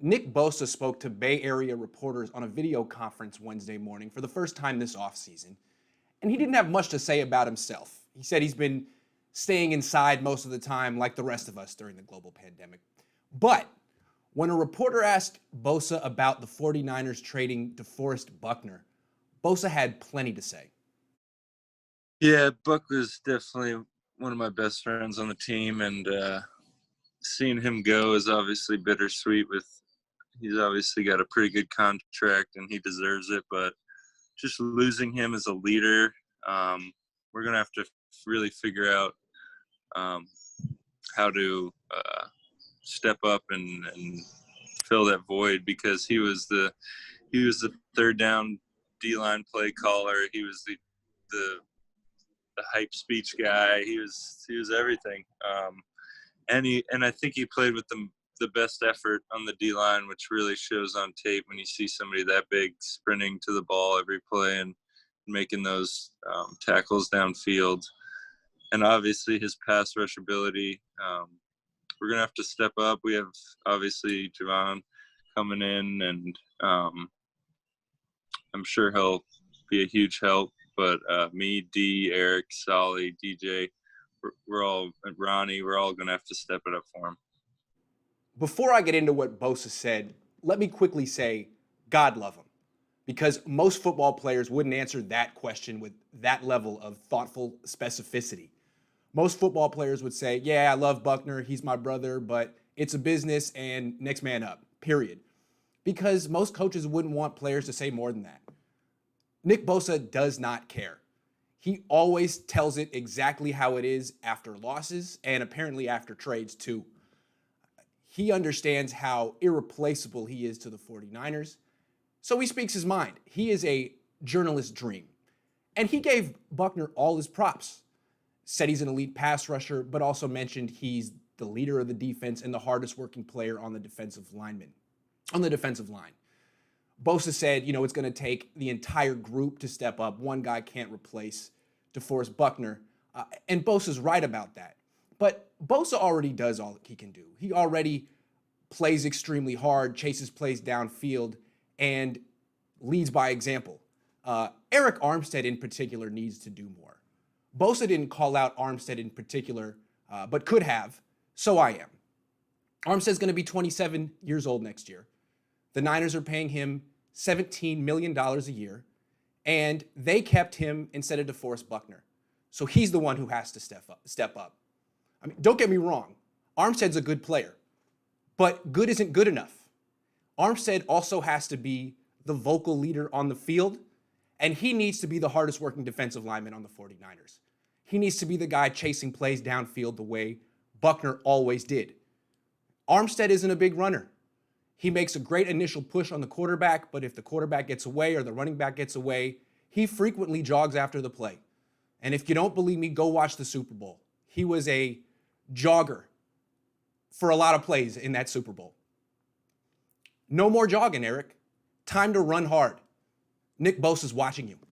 Nick Bosa spoke to Bay Area reporters on a video conference Wednesday morning for the first time this offseason, and he didn't have much to say about himself. He said he's been staying inside most of the time, like the rest of us during the global pandemic. But when a reporter asked Bosa about the 49ers trading DeForest Buckner, Bosa had plenty to say. Yeah, Buck was definitely one of my best friends on the team, and seeing him go is obviously bittersweet. He's obviously got a pretty good contract, and he deserves it. But just losing him as a leader, we're gonna have to really figure out um, how to step up and fill that void, because he was the third down D-line play caller. He was the hype speech guy. He was everything. And I think he played with the best effort on the D line, which really shows on tape when you see somebody that big sprinting to the ball every play and making those tackles downfield. And obviously his pass rush ability. We're gonna have to step up. We have obviously Javon coming in, and I'm sure he'll be a huge help. But me, D, Eric, Solly, DJ, we're all, Ronnie, we're all going to have to step it up for him. Before I get into what Bosa said, let me quickly say, God love him. Because most football players wouldn't answer that question with that level of thoughtful specificity. Most football players would say, yeah, I love Buckner, he's my brother, but it's a business and next man up, period. Because most coaches wouldn't want players to say more than that. Nick Bosa does not care. He always tells it exactly how it is after losses and apparently after trades too. He understands how irreplaceable he is to the 49ers, so he speaks his mind. He is a journalist's dream. And he gave Buckner all his props. Said he's an elite pass rusher, but also mentioned he's the leader of the defense and the hardest working player on the defensive line. Bosa said, it's going to take the entire group to step up. One guy can't replace DeForest Buckner. And Bosa's right about that. But Bosa already does all he can do. He already plays extremely hard, chases plays downfield, and leads by example. Eric Armstead in particular needs to do more. Bosa didn't call out Armstead in particular, but could have, so I am. Armstead's going to be 27 years old next year. The Niners are paying him $17 million a year, and they kept him instead of DeForest Buckner. So he's the one who has to step up. I mean, don't get me wrong. Armstead's a good player, but good isn't good enough. Armstead also has to be the vocal leader on the field, and he needs to be the hardest working defensive lineman on the 49ers. He needs to be the guy chasing plays downfield the way Buckner always did. Armstead isn't a big runner. He makes a great initial push on the quarterback, but if the quarterback gets away or the running back gets away, he frequently jogs after the play. And if you don't believe me, go watch the Super Bowl. He was a jogger for a lot of plays in that Super Bowl. No more jogging, Eric. Time to run hard. Nick Bosa's watching you.